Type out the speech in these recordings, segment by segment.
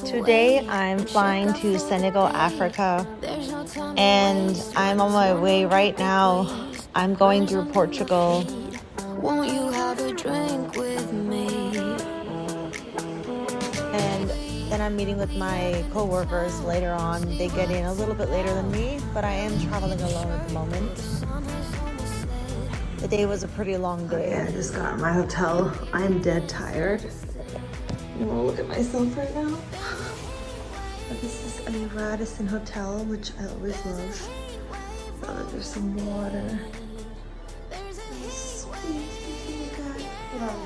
Today I'm flying to Senegal, Africa, and I'm on my way right now. I'm going through Portugal. Won't you have a drink with me? And then I'm meeting with my co-workers later on. They get in a little bit later than me, but I am traveling alone at the moment. The day was a pretty long day. Okay, I just got in my hotel. I am dead tired. I'm gonna look at myself right now. But this is a Radisson hotel, which I always love. Oh, there's some water.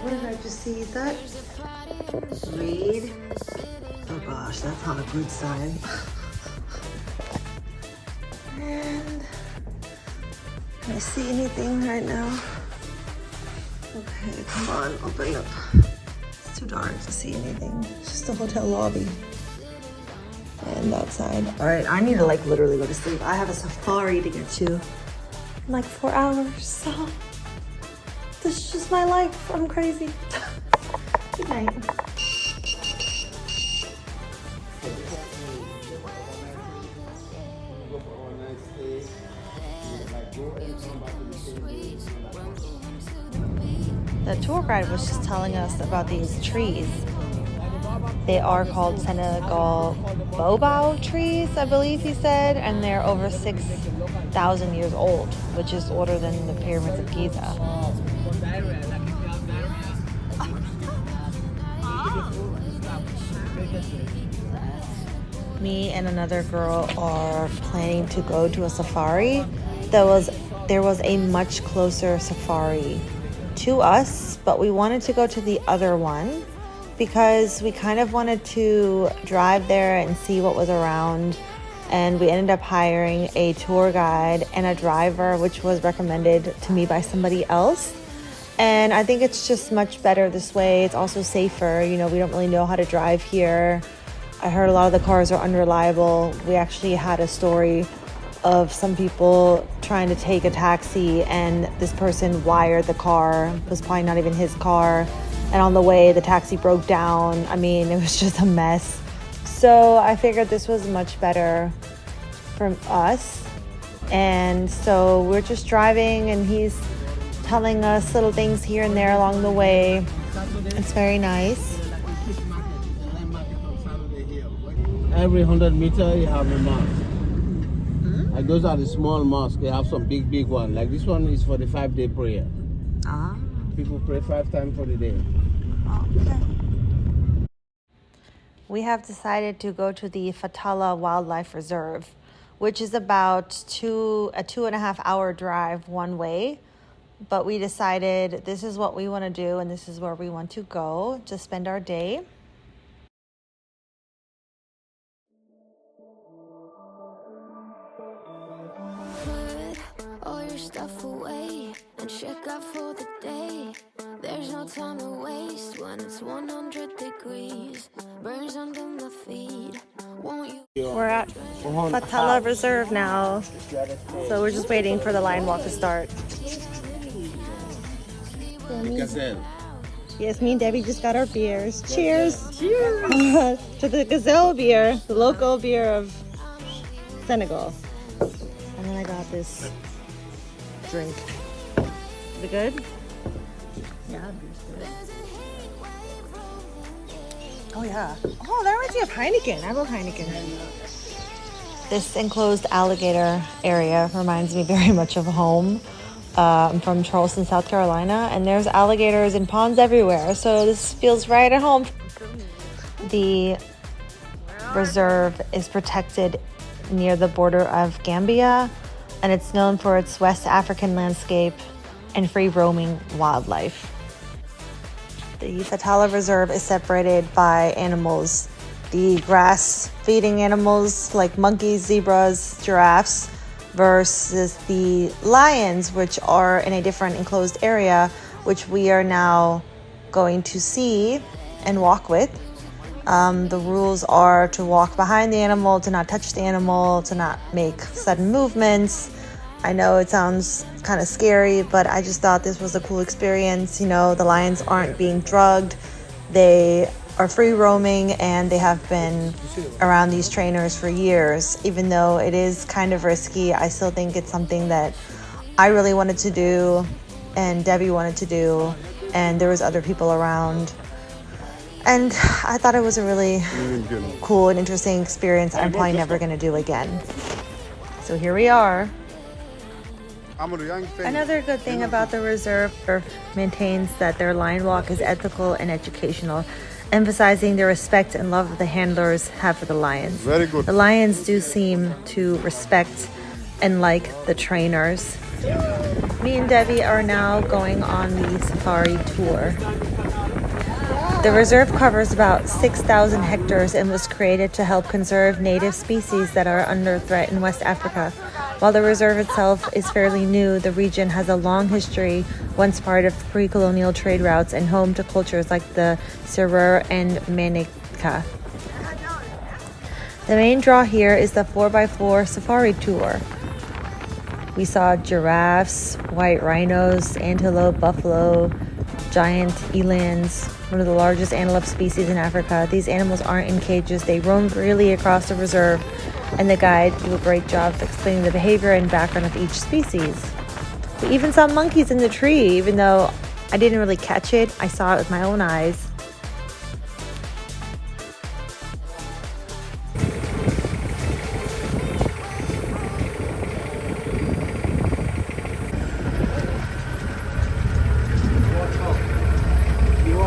What did I just see? Is that read? Oh gosh, that's not a good sign. And can I see anything right now? Okay, come on, open up. It's too dark to see anything. It's just a hotel lobby. And outside. All right, I need to like literally go to sleep. I have a safari to get to in like 4 hours, so this is just my life. I'm crazy. Good night. The tour guide was just telling us about these trees. They are called Senegal bobo trees, I believe he said, and they're over 6,000 years old, which is older than the pyramids of Giza. Me and another girl are planning to go to a safari. There was a much closer safari to us, but we wanted to go to the other one because we kind of wanted to drive there and see what was around, and we ended up hiring a tour guide and a driver, which was recommended to me by somebody else. And I think it's just much better this way. It's also safer. You know, we don't really know how to drive here. I heard a lot of the cars are unreliable. We actually had a story of some people trying to take a taxi and this person wired the car. It was probably not even his car. And on the way, the taxi broke down. I mean, it was just a mess. So I figured this was much better for us. And so we're just driving and he's telling us little things here and there along the way. It's very nice. Every 100 meters, you have a mosque. Like those are the small mosques. They have some big one. Like this one is for the 5-day prayer. Ah. People pray 5 times for the day. Okay. We have decided to go to the Fatala Wildlife Reserve, which is about a 2.5 hour drive one way. But we decided this is what we want to do and this is where we want to go to spend our day. Put all your stuff away and check out for the day. There's no time to waste when it's 100 degrees. Burns under my feet. Won't you? We're at Fatala Reserve now. So we're just waiting for the lion walk to start. Gazelle. Yes, me and Debbie just got our beers. Cheers! Cheers! To the Gazelle beer, the local beer of Senegal. And then I got this drink. Is it good? Yeah, beer's good. Oh yeah. Oh, that reminds me of Heineken. I love Heineken. This enclosed alligator area reminds me very much of home. I'm from Charleston, South Carolina, and there's alligators in ponds everywhere, so this feels right at home. The reserve is protected near the border of Gambia, and it's known for its West African landscape and free roaming wildlife. The Fatala Reserve is separated by animals. The grass-feeding animals like monkeys, zebras, giraffes, versus the lions, which are in a different enclosed area, which we are now going to see and walk with. The rules are to walk behind the animal, to not touch the animal, to not make sudden movements. I know it sounds kind of scary, but I just thought this was a cool experience. You know, the lions aren't being drugged. They are free roaming, and they have been around these trainers for years. Even though it is kind of risky, I still think it's something that I really wanted to do and Debbie wanted to do, and there was other people around. And I thought it was a really cool and interesting experience I'm probably never going to do again. So here we are. Another good thing about the reserve maintains that their lion walk is ethical and educational, emphasizing the respect and love the handlers have for the lions. Very good. The lions do seem to respect and like the trainers. Me and Debbie are now going on the safari tour. The reserve covers about 6,000 hectares and was created to help conserve native species that are under threat in West Africa. While the reserve itself is fairly new, the region has a long history, once part of pre-colonial trade routes and home to cultures like the Serer and Manica. The main draw here is the 4x4 safari tour. We saw giraffes, white rhinos, antelope, buffalo, giant elands, one of the largest antelope species in Africa. These animals aren't in cages. They roam freely across the reserve, and the guide do a great job of explaining the behavior and background of each species. We even saw monkeys in the tree, even though I didn't really catch it. I saw it with my own eyes.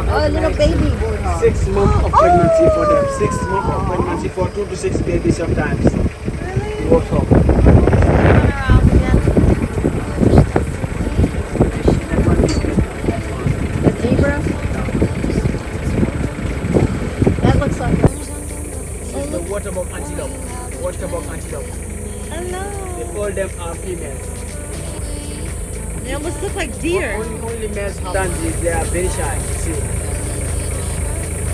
Oh, a little baby. 6 months of pregnancy for them. 6 months of pregnancy for 2 to 6 babies sometimes. Really? Warthog. A zebra? That looks like The waterbug antelope. Waterbug antelope. Hello. All them are females. They almost look like deer. Only males have done this. They are very shy. See.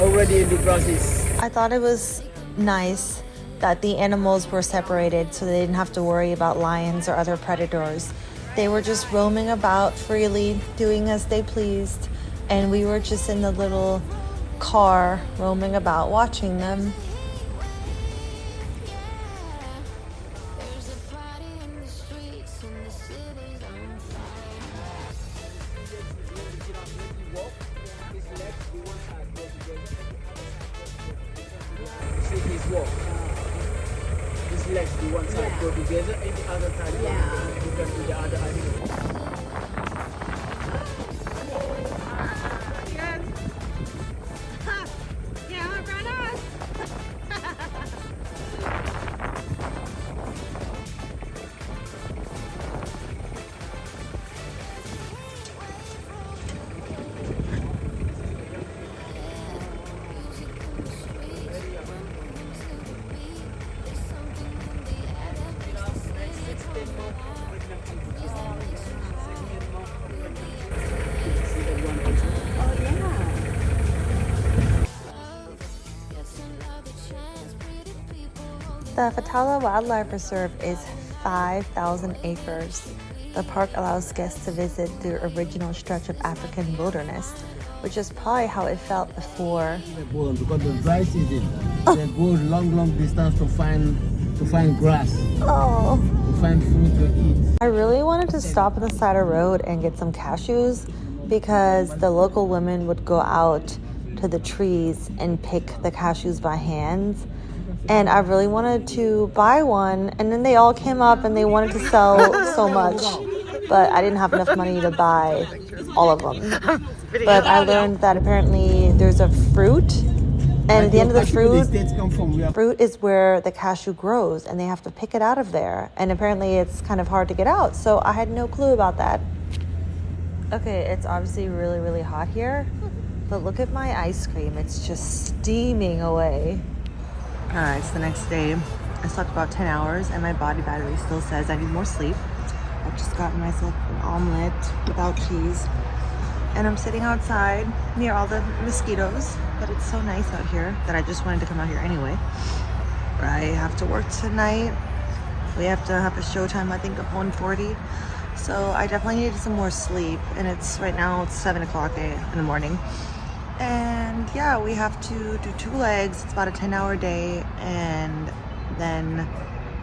Already in the process. I thought it was nice that the animals were separated so they didn't have to worry about lions or other predators. They were just roaming about freely, doing as they pleased, and we were just in the little car roaming about watching them. See his walk. His legs do one side go together and the other side go together. You can do the other animal. The Fatala Wildlife Reserve is 5,000 acres. The park allows guests to visit the original stretch of African wilderness, which is probably how it felt before. Because the dry season, they go long distance to find grass, Oh. to find food to eat. I really wanted to stop on the side of the road and get some cashews because the local women would go out to the trees and pick the cashews by hand. And I really wanted to buy one, and then they all came up and they wanted to sell so much, but I didn't have enough money to buy all of them. But I learned that apparently there's a fruit, and at the end of the fruit is where the cashew grows, and they have to pick it out of there. And apparently it's kind of hard to get out, so I had no clue about that. Okay, it's obviously really, really hot here, but look at my ice cream. It's just steaming away. All right, it's the next day. I slept about 10 hours, and my body battery still says I need more sleep. I've just gotten myself an omelet without cheese, and I'm sitting outside near all the mosquitoes, but it's so nice out here that I just wanted to come out here anyway. I have to work tonight. We have to have a showtime, I think, of 1:40. So I definitely needed some more sleep, and it's right now it's 7 o'clock in the morning. And And yeah, we have to do 2 legs. It's about a 10-hour day, and then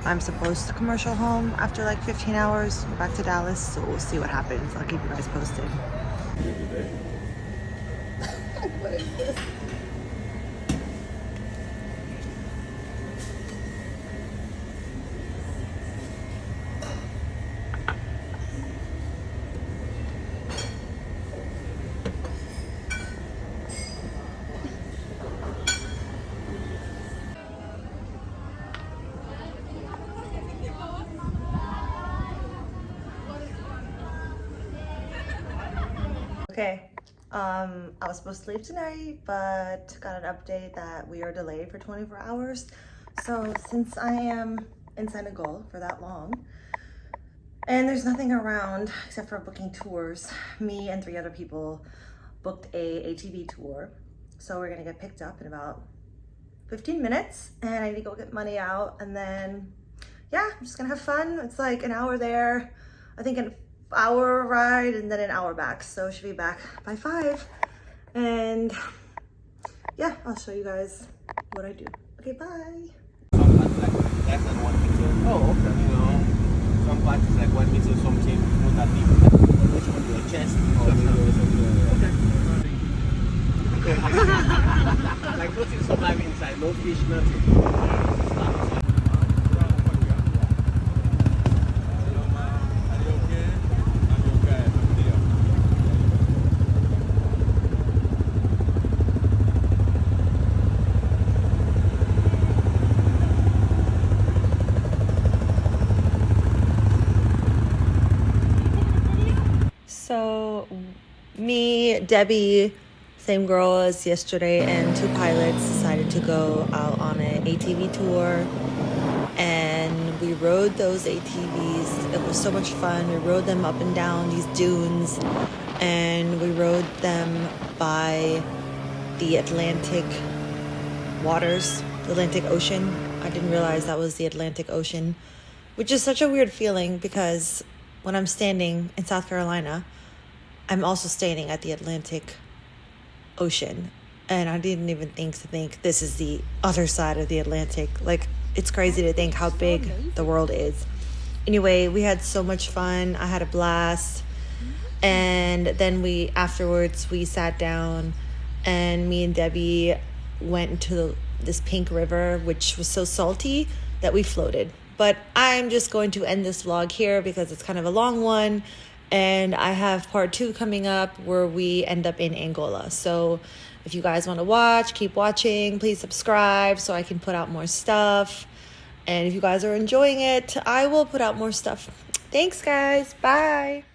I'm supposed to commercial home after like 15 hours back to Dallas. So we'll see what happens. I'll keep you guys posted. What is this? Okay, I was supposed to leave tonight, but got an update that we are delayed for 24 hours. So since I am in Senegal for that long, and there's nothing around except for booking tours, me and 3 other people booked a ATV tour. So we're gonna get picked up in about 15 minutes, and I need to go get money out, and then, yeah, I'm just gonna have fun. It's like an hour there, I think an hour ride, and then an hour back. So I should be back by 5. And yeah, I'll show you guys what I do. Okay, bye. Some parts like less than 1 meter. Oh, okay. You know, some parts is like 1 meter something, not that deep. Which one? Your chest or maybe something. Like nothing survive inside, no fish, nothing. So me, Debbie, same girl as yesterday, and 2 pilots decided to go out on an ATV tour, and we rode those ATVs. It was so much fun. We rode them up and down these dunes, and we rode them by the Atlantic waters, the Atlantic Ocean. I didn't realize that was the Atlantic Ocean, which is such a weird feeling because when I'm standing in South Carolina, I'm also standing at the Atlantic Ocean, and I didn't even think this is the other side of the Atlantic. Like, it's crazy to think how big the world is. Anyway, we had so much fun. I had a blast. And then afterwards we sat down, and me and Debbie went into this pink river, which was so salty that we floated. But I'm just going to end this vlog here because it's kind of a long one, and I have part 2 coming up where we end up in Angola. So if you guys want to watch, keep watching. Please subscribe so I can put out more stuff. And if you guys are enjoying it, I will put out more stuff. Thanks, guys. Bye.